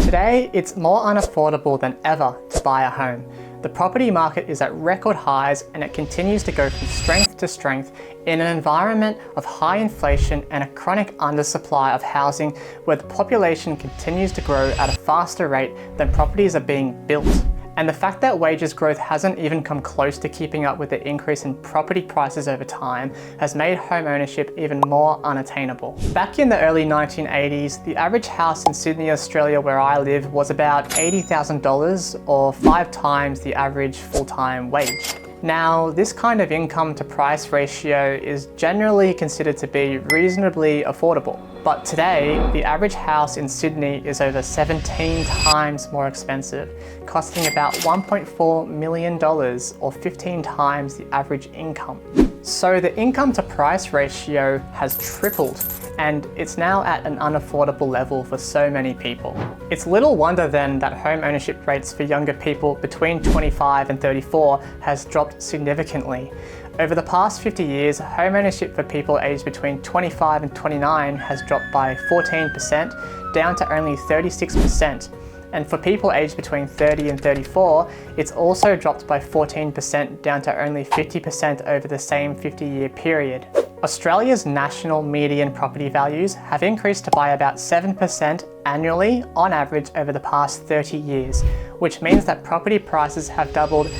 Today, it's more unaffordable than ever to buy a home. The property market is at record highs and it continues to go from strength to strength in an environment of high inflation and a chronic undersupply of housing where the population continues to grow at a faster rate than properties are being built. And the fact that wages growth hasn't even come close to keeping up with the increase in property prices over time has made home ownership even more unattainable. Back in the early 1980s, the average house in Sydney, Australia, where I live, was about $80,000 or 5 times the average full-time wage. Now, this kind of income to price ratio is generally considered to be reasonably affordable. But today, the average house in Sydney is over 17 times more expensive, costing about $1.4 million or 15 times the average income. So the income to price ratio has tripled, and it's now at an unaffordable level for so many people. It's little wonder then that home ownership rates for younger people between 25 and 34 has dropped significantly. Over the past 50 years, home ownership for people aged between 25 and 29 has dropped by 14%, down to only 36%. And for people aged between 30 and 34, it's also dropped by 14%, down to only 50% over the same 50-year period. Australia's national median property values have increased by about 7% annually on average over the past 30 years, which means that property prices have doubled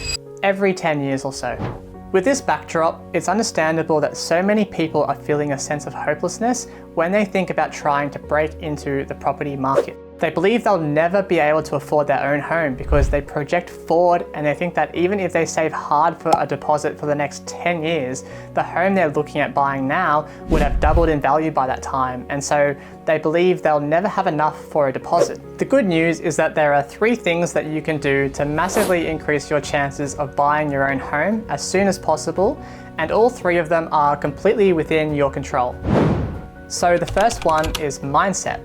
every 10 years or so. With this backdrop, it's understandable that so many people are feeling a sense of hopelessness when they think about trying to break into the property market. They believe they'll never be able to afford their own home because they project forward and they think that even if they save hard for a deposit for the next 10 years, the home they're looking at buying now would have doubled in value by that time, and so they believe they'll never have enough for a deposit. The good news is that there are 3 things that you can do to massively increase your chances of buying your own home as soon as possible, and all 3 of them are completely within your control. So the first one is mindset.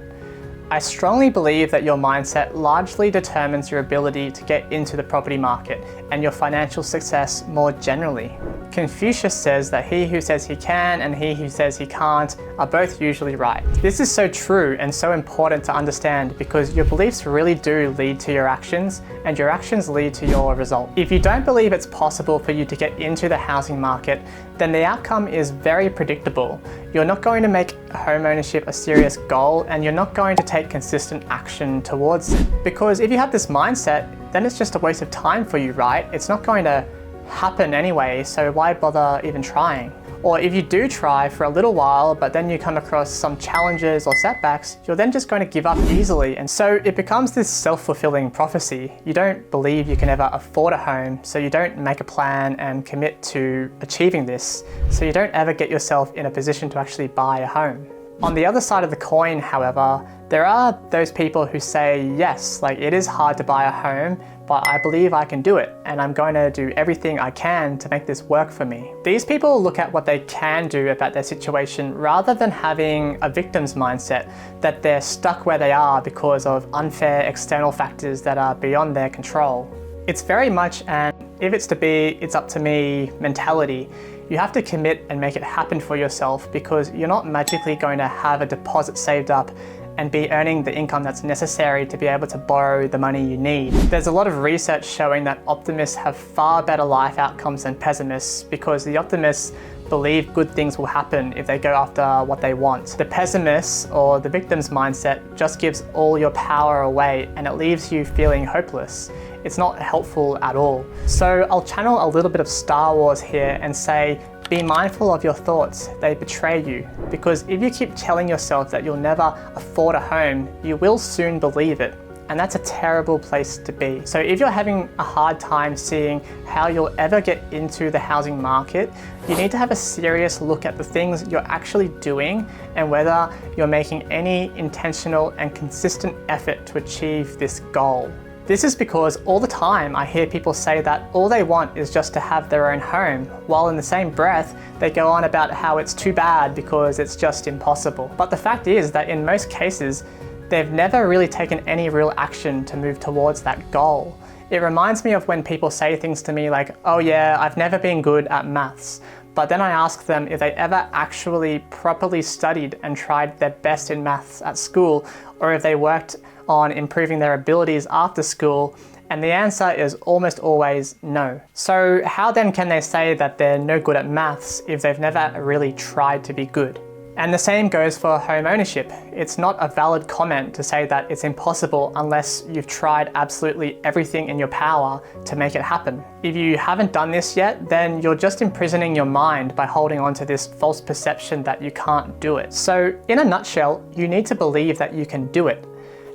I strongly believe that your mindset largely determines your ability to get into the property market and your financial success more generally. Confucius says that he who says he can and he who says he can't are both usually right. This is so true and so important to understand because your beliefs really do lead to your actions and your actions lead to your result. If you don't believe it's possible for you to get into the housing market, then the outcome is very predictable. You're not going to make home ownership a serious goal and you're not going to take consistent action towards it. Because if you have this mindset, then it's just a waste of time for you, right? It's not going to happen anyway, so why bother even trying? Or if you do try for a little while, but then you come across some challenges or setbacks, you're then just going to give up easily. And so it becomes this self-fulfilling prophecy. You don't believe you can ever afford a home, so you don't make a plan and commit to achieving this. So you don't ever get yourself in a position to actually buy a home. On the other side of the coin, however, there are those people who say, yes, like it is hard to buy a home, but I believe I can do it and I'm going to do everything I can to make this work for me. These people look at what they can do about their situation rather than having a victim's mindset that they're stuck where they are because of unfair external factors that are beyond their control. It's very much an if it's to be, it's up to me mentality. You have to commit and make it happen for yourself because you're not magically going to have a deposit saved up and be earning the income that's necessary to be able to borrow the money you need. There's a lot of research showing that optimists have far better life outcomes than pessimists because the optimists believe good things will happen if they go after what they want. The pessimist or the victim's mindset just gives all your power away and it leaves you feeling hopeless. It's not helpful at all. So I'll channel a little bit of Star Wars here and say, be mindful of your thoughts, they betray you. Because if you keep telling yourself that you'll never afford a home, you will soon believe it. And that's a terrible place to be. So if you're having a hard time seeing how you'll ever get into the housing market, you need to have a serious look at the things you're actually doing and whether you're making any intentional and consistent effort to achieve this goal. This is because all the time I hear people say that all they want is just to have their own home, while in the same breath they go on about how it's too bad because it's just impossible. But the fact is that in most cases, they've never really taken any real action to move towards that goal. It reminds me of when people say things to me like, oh yeah, I've never been good at maths. But then I ask them if they ever actually properly studied and tried their best in maths at school, or if they worked on improving their abilities after school? And the answer is almost always no. So how then can they say that they're no good at maths if they've never really tried to be good? And the same goes for home ownership. It's not a valid comment to say that it's impossible unless you've tried absolutely everything in your power to make it happen. If you haven't done this yet, then you're just imprisoning your mind by holding on to this false perception that you can't do it. So in a nutshell, you need to believe that you can do it.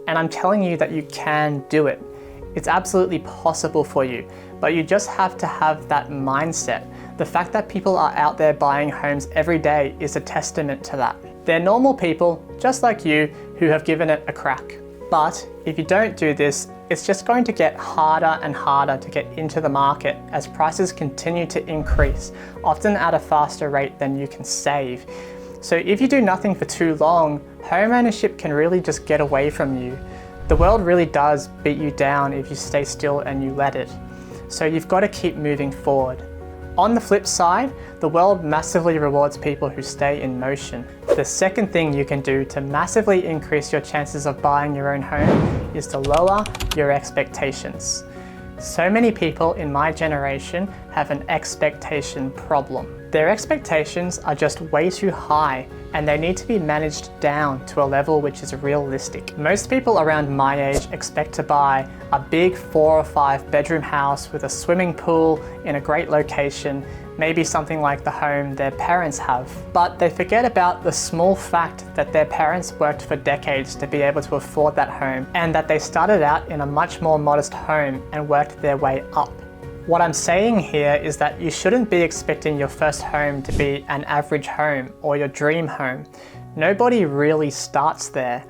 And I'm telling you that you can do it. It's absolutely possible for you, but you just have to have that mindset. The fact that people are out there buying homes every day is a testament to that. They're normal people, just like you, who have given it a crack. But if you don't do this, it's just going to get harder and harder to get into the market as prices continue to increase, often at a faster rate than you can save. So if you do nothing for too long, home ownership can really just get away from you. The world really does beat you down if you stay still and you let it. So you've got to keep moving forward. On the flip side, the world massively rewards people who stay in motion. The second thing you can do to massively increase your chances of buying your own home is to lower your expectations. So many people in my generation have an expectation problem. Their expectations are just way too high and they need to be managed down to a level which is realistic. Most people around my age expect to buy a big 4 or 5 bedroom house with a swimming pool in a great location, maybe something like the home their parents have. But they forget about the small fact that their parents worked for decades to be able to afford that home and that they started out in a much more modest home and worked their way up. What I'm saying here is that you shouldn't be expecting your first home to be an average home or your dream home. Nobody really starts there.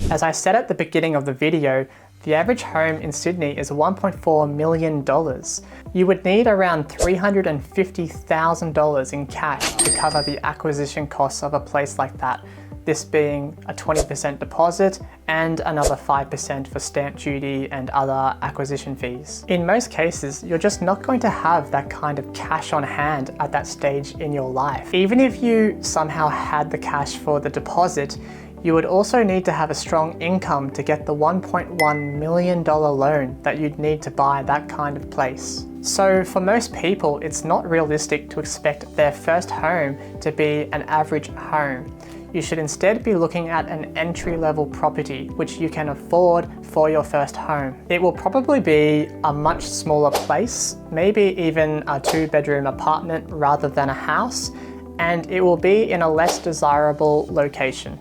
As I said at the beginning of the video, the average home in Sydney is $1.4 million. You would need around $350,000 in cash to cover the acquisition costs of a place like that, this being a 20% deposit and another 5% for stamp duty and other acquisition fees. In most cases, you're just not going to have that kind of cash on hand at that stage in your life. Even if you somehow had the cash for the deposit, you would also need to have a strong income to get the $1.1 million loan that you'd need to buy that kind of place. So for most people, it's not realistic to expect their first home to be an average home. You should instead be looking at an entry-level property which you can afford for your first home. It will probably be a much smaller place, maybe even a 2-bedroom apartment rather than a house, and it will be in a less desirable location.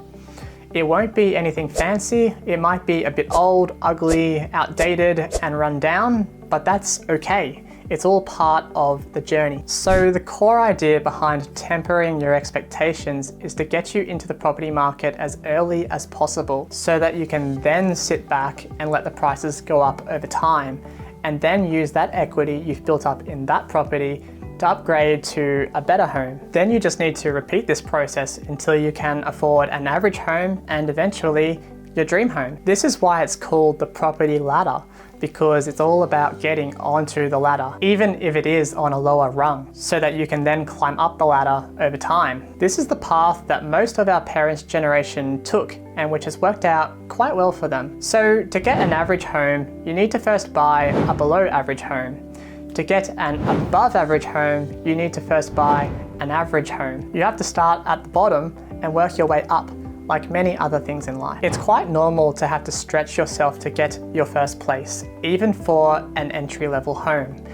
It won't be anything fancy, it might be a bit old, ugly, outdated, and run down, but that's okay. It's all part of the journey. So the core idea behind tempering your expectations is to get you into the property market as early as possible so that you can then sit back and let the prices go up over time, and then use that equity you've built up in that property to upgrade to a better home. Then you just need to repeat this process until you can afford an average home and eventually your dream home. This is why it's called the property ladder, because it's all about getting onto the ladder, even if it is on a lower rung, so that you can then climb up the ladder over time. This is the path that most of our parents' generation took and which has worked out quite well for them. So to get an average home, you need to first buy a below average home. To get an above average home, you need to first buy an average home. You have to start at the bottom and work your way up, like many other things in life. It's quite normal to have to stretch yourself to get your first place, even for an entry-level home.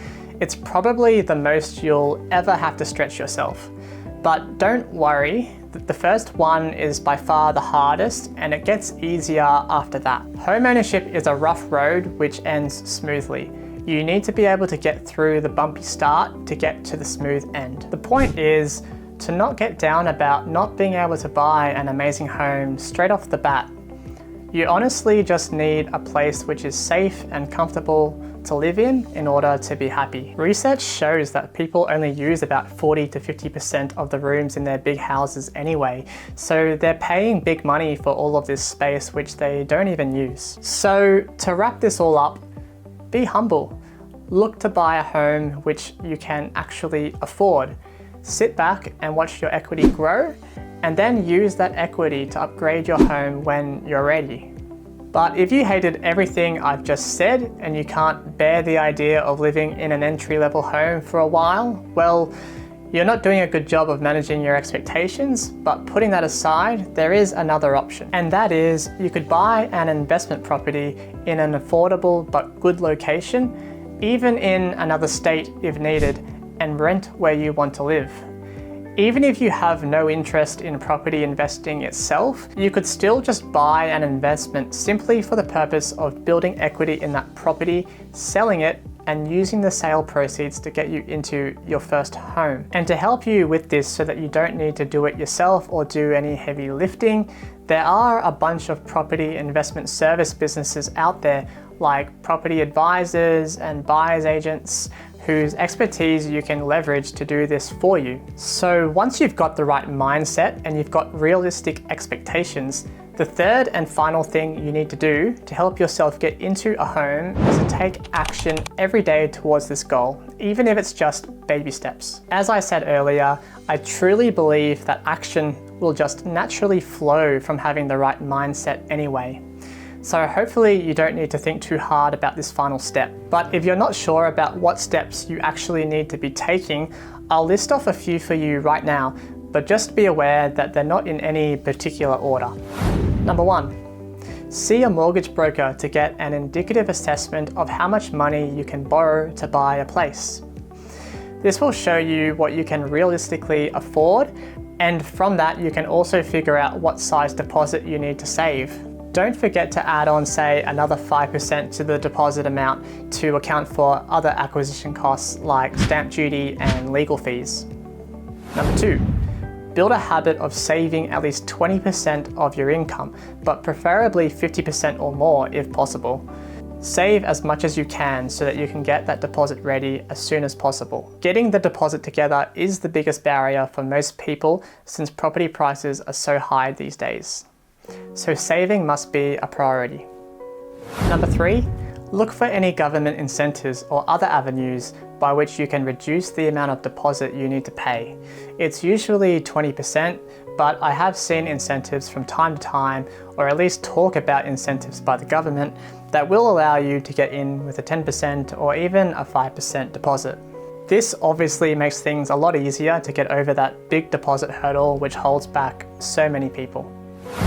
It's probably the most you'll ever have to stretch yourself. But don't worry, the first one is by far the hardest and it gets easier after that. Home ownership is a rough road which ends smoothly. You need to be able to get through the bumpy start to get to the smooth end. The point is to not get down about not being able to buy an amazing home straight off the bat. You honestly just need a place which is safe and comfortable to live in order to be happy. Research shows that people only use about 40 to 50% of the rooms in their big houses anyway, so they're paying big money for all of this space which they don't even use. So to wrap this all up, be humble. Look to buy a home which you can actually afford. Sit back and watch your equity grow, and then use that equity to upgrade your home when you're ready. But if you hated everything I've just said and you can't bear the idea of living in an entry-level home for a while, well, you're not doing a good job of managing your expectations. But putting that aside, there is another option, and that is you could buy an investment property in an affordable but good location, even in another state if needed, and rent where you want to live. Even if you have no interest in property investing itself, you could still just buy an investment simply for the purpose of building equity in that property, selling it, and using the sale proceeds to get you into your first home. And to help you with this so that you don't need to do it yourself or do any heavy lifting, there are a bunch of property investment service businesses out there like property advisors and buyer's agents whose expertise you can leverage to do this for you. So once you've got the right mindset and you've got realistic expectations, the third and final thing you need to do to help yourself get into a home is to take action every day towards this goal, even if it's just baby steps. As I said earlier, I truly believe that action will just naturally flow from having the right mindset anyway. So hopefully you don't need to think too hard about this final step. But if you're not sure about what steps you actually need to be taking, I'll list off a few for you right now, but just be aware that they're not in any particular order. Number 1, see a mortgage broker to get an indicative assessment of how much money you can borrow to buy a place. This will show you what you can realistically afford, and from that you can also figure out what size deposit you need to save. Don't forget to add on, say, another 5% to the deposit amount to account for other acquisition costs like stamp duty and legal fees. Number 2, build a habit of saving at least 20% of your income, but preferably 50% or more if possible. Save as much as you can so that you can get that deposit ready as soon as possible. Getting the deposit together is the biggest barrier for most people since property prices are so high these days. So saving must be a priority. Number 3, look for any government incentives or other avenues by which you can reduce the amount of deposit you need to pay. It's usually 20%, but I have seen incentives from time to time, or at least talk about incentives by the government that will allow you to get in with a 10% or even a 5% deposit. This obviously makes things a lot easier to get over that big deposit hurdle which holds back so many people.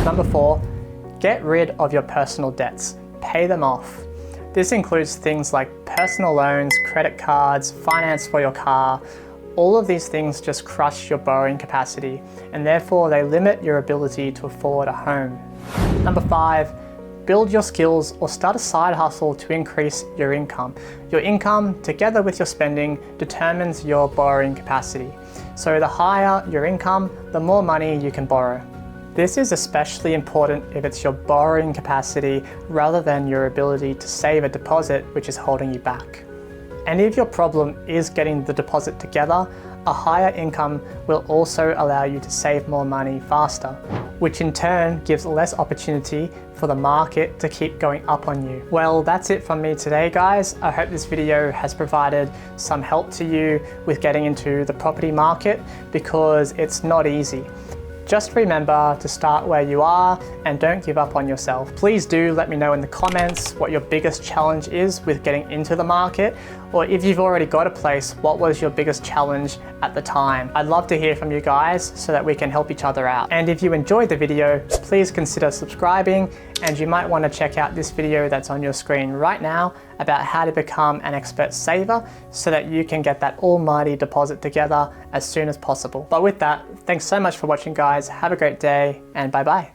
Number 4, get rid of your personal debts. Pay them off. This includes things like personal loans, credit cards, finance for your car. All of these things just crush your borrowing capacity, and therefore they limit your ability to afford a home. Number 5, build your skills or start a side hustle to increase your income. Your income, together with your spending, determines your borrowing capacity. So the higher your income, the more money you can borrow. This is especially important if it's your borrowing capacity rather than your ability to save a deposit which is holding you back. And if your problem is getting the deposit together, a higher income will also allow you to save more money faster, which in turn gives less opportunity for the market to keep going up on you. Well, that's it from me today, guys. I hope this video has provided some help to you with getting into the property market because it's not easy. Just remember to start where you are and don't give up on yourself. Please do let me know in the comments what your biggest challenge is with getting into the market, or if you've already got a place, what was your biggest challenge at the time? I'd love to hear from you guys so that we can help each other out. And if you enjoyed the video, please consider subscribing, and you might want to check out this video that's on your screen right now about how to become an expert saver so that you can get that almighty deposit together as soon as possible. But with that, thanks so much for watching, guys. Have a great day, and bye-bye.